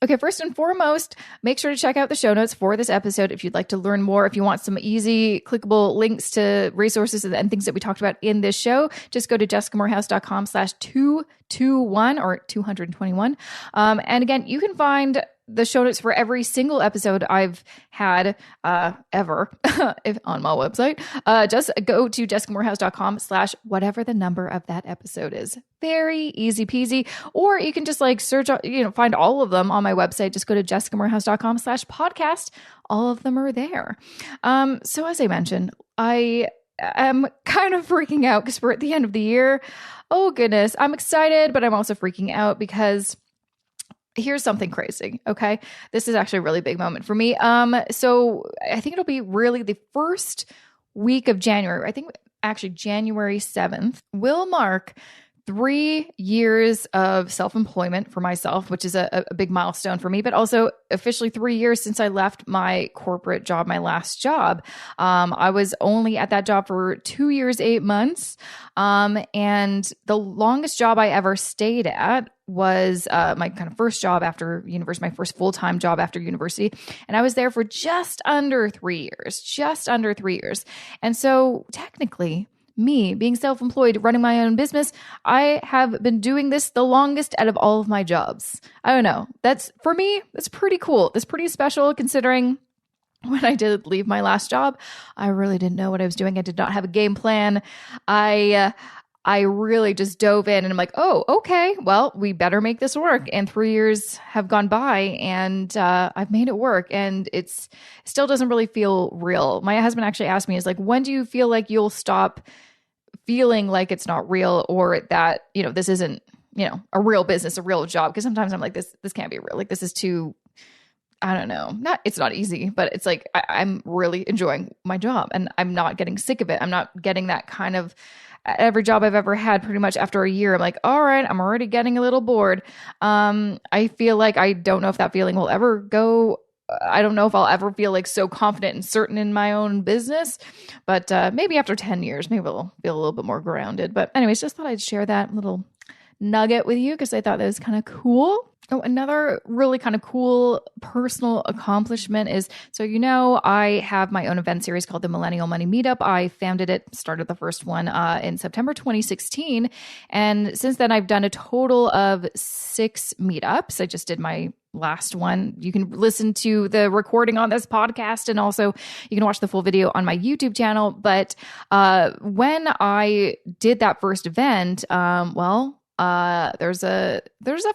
Okay, first and foremost, make sure to check out the show notes for this episode if you'd like to learn more. If you want some easy, clickable links to resources and things that we talked about in this show, just go to jessicamorehouse.com/221 or 221. And again, you can find the show notes for every single episode I've had ever if on my website. Just go to jessicamorehouse.com/whatever the number of that episode is. Very easy peasy. Or you can just search, find all of them on my website. Just go to jessicamorehouse.com/podcast. All of them are there. So as I mentioned, I am kind of freaking out because we're at the end of the year. Oh goodness. I'm excited, but I'm also freaking out because here's something crazy. Okay. This is actually a really big moment for me. So I think it'll be really the first week of January. I think actually January 7th will mark 3 years of self-employment for myself, which is a big milestone for me, but also officially 3 years since I left my corporate job, my last job. I was only at that job for 2 years, 8 months. And the longest job I ever stayed at was my kind of first job after university, my first full-time job after university. And I was there for just under 3 years. And so technically, me being self-employed, running my own business, I have been doing this the longest out of all of my jobs. I don't know. For me, that's pretty cool. That's pretty special considering when I did leave my last job, I really didn't know what I was doing. I did not have a game plan. I really just dove in and I'm like, oh, okay, well, we better make this work. And 3 years have gone by and I've made it work. And it still doesn't really feel real. My husband actually asked me, when do you feel like you'll stop feeling like it's not real or that, this isn't, a real business, a real job? Because sometimes I'm like, this can't be real. This is too, I don't know, it's not easy, but it's like, I'm really enjoying my job and I'm not getting sick of it. I'm not getting that kind of, every job I've ever had pretty much after a year, I'm like, all right, I'm already getting a little bored. I feel like I don't know if that feeling will ever go. I don't know if I'll ever feel so confident and certain in my own business, but maybe after 10 years, maybe I'll feel a little bit more grounded. But anyways, just thought I'd share that little nugget with you because I thought that was kind of cool. Oh, another really kind of cool personal accomplishment is, so, I have my own event series called the Millennial Money Meetup. I founded it, started the first one in September 2016. And since then, I've done a total of 6 meetups. I just did my last one. You can listen to the recording on this podcast, and also you can watch the full video on my YouTube channel. But when I did that first event, there's a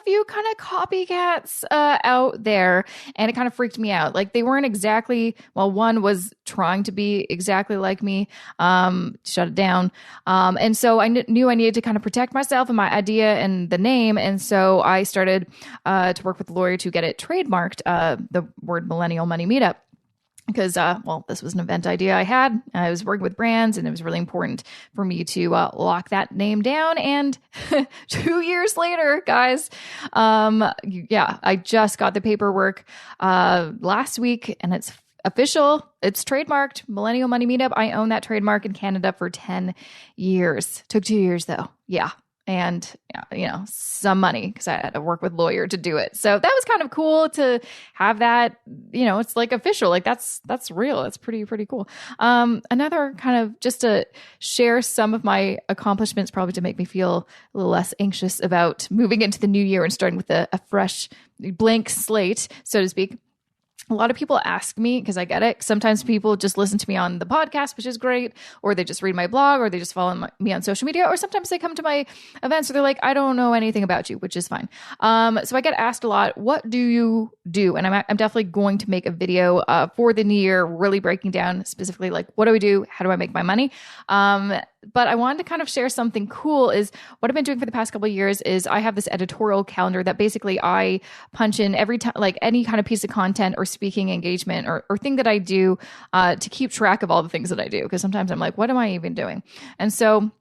few kind of copycats out there, and it kind of freaked me out. Like, they weren't exactly, one was trying to be exactly like me, shut it down. And so I knew I needed to kind of protect myself and my idea and the name. And so I started to work with a lawyer to get it trademarked, the word Millennial Money Meetup. Because, this was an event idea I had. I was working with brands, and it was really important for me to lock that name down. And 2 years later, guys, I just got the paperwork last week, and it's official. It's trademarked. Millennial Money Meetup. I own that trademark in Canada for 10 years. Took 2 years, though. Yeah. And, some money, because I had to work with a lawyer to do it. So that was kind of cool to have that, it's like official, like that's real. It's pretty cool. Another kind of, just to share some of my accomplishments, probably to make me feel a little less anxious about moving into the new year and starting with a fresh blank slate, so to speak. A lot of people ask me, because I get it. Sometimes people just listen to me on the podcast, which is great, or they just read my blog, or they just follow me on social media, or sometimes they come to my events, or they're like, I don't know anything about you, which is fine. So I get asked a lot, what do you do? And I'm definitely going to make a video for the new year, really breaking down specifically, like, what do we do? How do I make my money? But I wanted to kind of share something cool. Is what I've been doing for the past couple of years is I have this editorial calendar that basically I punch in every time, like any kind of piece of content or speaking engagement or thing that I do to keep track of all the things that I do. Because sometimes I'm like, what am I even doing? And so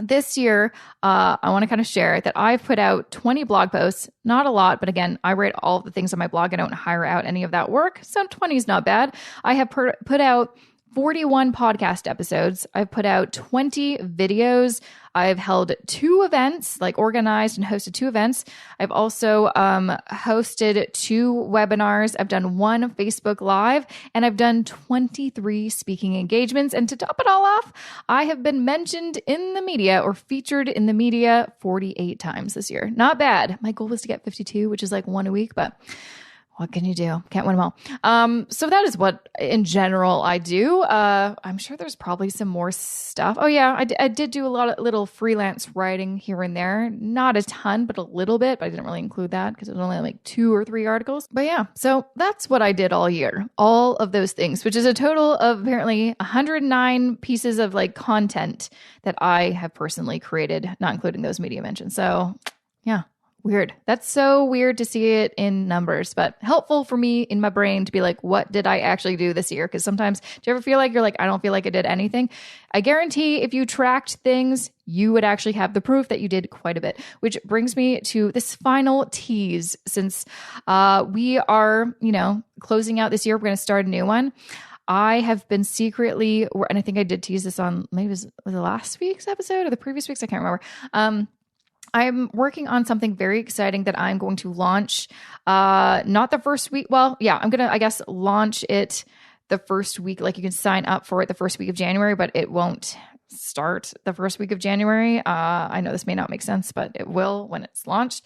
this year, I want to kind of share that I've put out 20 blog posts, not a lot, but again, I write all of the things on my blog. I don't hire out any of that work. So 20 is not bad. I have put out 41 podcast episodes. I've put out 20 videos. I've held 2 events, like organized and hosted 2 events. I've also hosted 2 webinars. I've done 1 Facebook Live, and I've done 23 speaking engagements. And to top it all off, I have been mentioned in the media or featured in the media 48 times this year. Not bad. My goal was to get 52, which is like 1 a week, but what can you do? Can't win them all. So that is what, in general, I do. I'm sure there's probably some more stuff. Oh yeah, I did do a lot of little freelance writing here and there. Not a ton, but a little bit. But I didn't really include that because it was only like 2 or 3 articles. But yeah, so that's what I did all year. All of those things, which is a total of apparently 109 pieces of like content that I have personally created, not including those media mentions. So yeah. Weird. That's so weird to see it in numbers, but helpful for me in my brain to be like, what did I actually do this year? Because sometimes, do you ever feel like you're like, I don't feel like I did anything? I guarantee if you tracked things, you would actually have the proof that you did quite a bit, which brings me to this final tease. Since we are, closing out this year, we're going to start a new one. I have been secretly, and I think I did tease this on, maybe it was the last week's episode or the previous week's, I can't remember. I'm working on something very exciting that I'm going to launch, not the first week. Well, yeah, I'm going to, I guess, launch it the first week. Like you can sign up for it the first week of January, but it won't start the first week of January. I know this may not make sense, but it will when it's launched.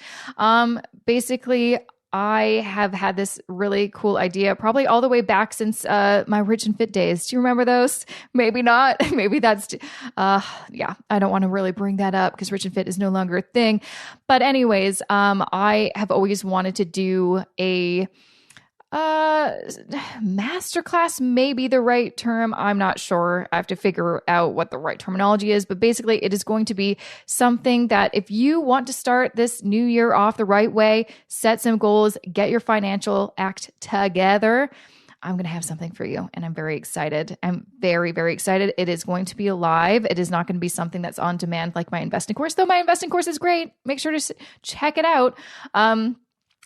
Basically, I have had this really cool idea, probably all the way back since my Rich and Fit days. Do you remember those? Maybe not. Maybe that's, I don't want to really bring that up because Rich and Fit is no longer a thing. But anyways, I have always wanted to do a masterclass, may be the right term. I'm not sure. I have to figure out what the right terminology is, but basically it is going to be something that if you want to start this new year off the right way, set some goals, get your financial act together, I'm going to have something for you. And I'm very excited. I'm very, very excited. It is going to be live. It is not going to be something that's on demand like my investing course, though my investing course is great. Make sure to check it out.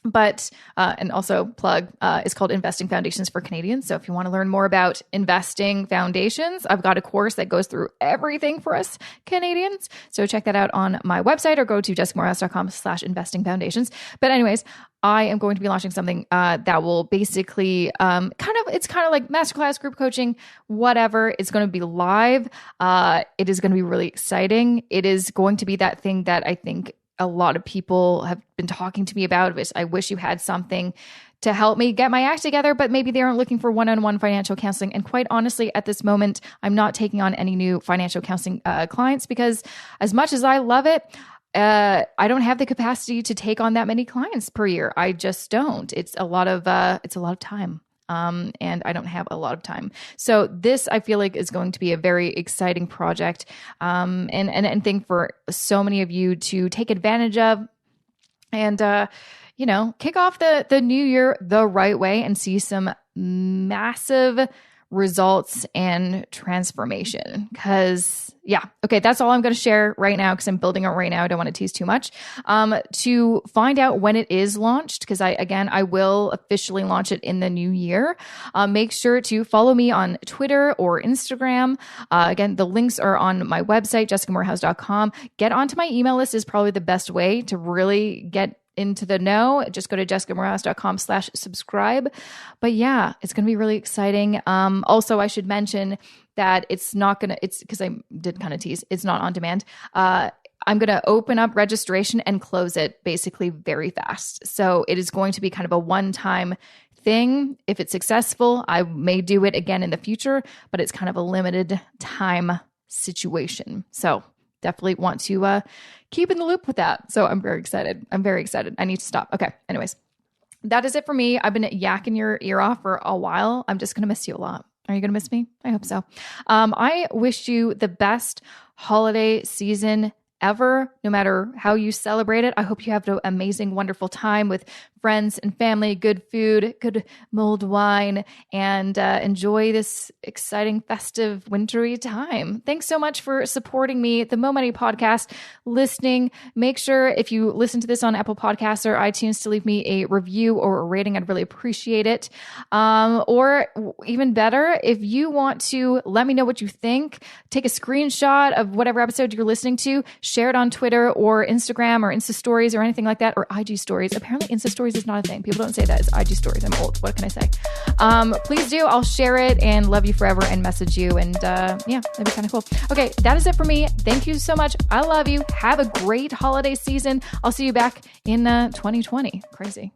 But, and also plug, is called Investing Foundations for Canadians. So if you want to learn more about investing foundations, I've got a course that goes through everything for us Canadians. So check that out on my website or go to jessicamorehouse.com/investing foundations. But anyways, I am going to be launching something that will basically it's kind of like masterclass, group coaching, whatever. It's going to be live. It is going to be really exciting. It is going to be that thing that I think a lot of people have been talking to me about, which I wish you had something to help me get my act together, but maybe they aren't looking for one-on-one financial counseling. And quite honestly, at this moment, I'm not taking on any new financial counseling clients because as much as I love it, I don't have the capacity to take on that many clients per year. I just don't. It's a lot of time. And I don't have a lot of time. So this, I feel like, is going to be a very exciting project, and thing for so many of you to take advantage of, and kick off the new year the right way and see some massive results and transformation. Because that's all I'm going to share right now because I'm building it right now. I don't want to tease too much. To find out when it is launched, because I will officially launch it in the new year. Make sure to follow me on Twitter or Instagram. Again, the links are on my website, jessicamorehouse.com. Get onto my email list is probably the best way to really get into the know. Just go to jessicamorehouse.com/subscribe. But yeah, it's going to be really exciting. Also, I should mention that it's because I did kind of tease, it's not on demand. I'm going to open up registration and close it basically very fast. So it is going to be kind of a one-time thing. If it's successful, I may do it again in the future, but it's kind of a limited time situation. So definitely want to keep in the loop with that. So I'm very excited. I need to stop. Okay. Anyways, that is it for me. I've been yakking your ear off for a while. I'm just going to miss you a lot. Are you going to miss me? I hope so. I wish you the best holiday season ever, no matter how you celebrate it. I hope you have an amazing, wonderful time with friends and family, good food, good mulled wine, and enjoy this exciting, festive, wintry time. Thanks so much for supporting me, the Mo Money Podcast, listening. Make sure if you listen to this on Apple Podcasts or iTunes to leave me a review or a rating. I'd really appreciate it. Or even better, if you want to let me know what you think, take a screenshot of whatever episode you're listening to, share it on Twitter or Instagram or Insta Stories or anything like that, or IG Stories. Apparently Insta Stories is not a thing. People don't say that. It's IG Stories. I'm old. What can I say? Please do. I'll share it and love you forever and message you. And that'd be kind of cool. Okay, that is it for me. Thank you so much. I love you. Have a great holiday season. I'll see you back in 2020. Crazy.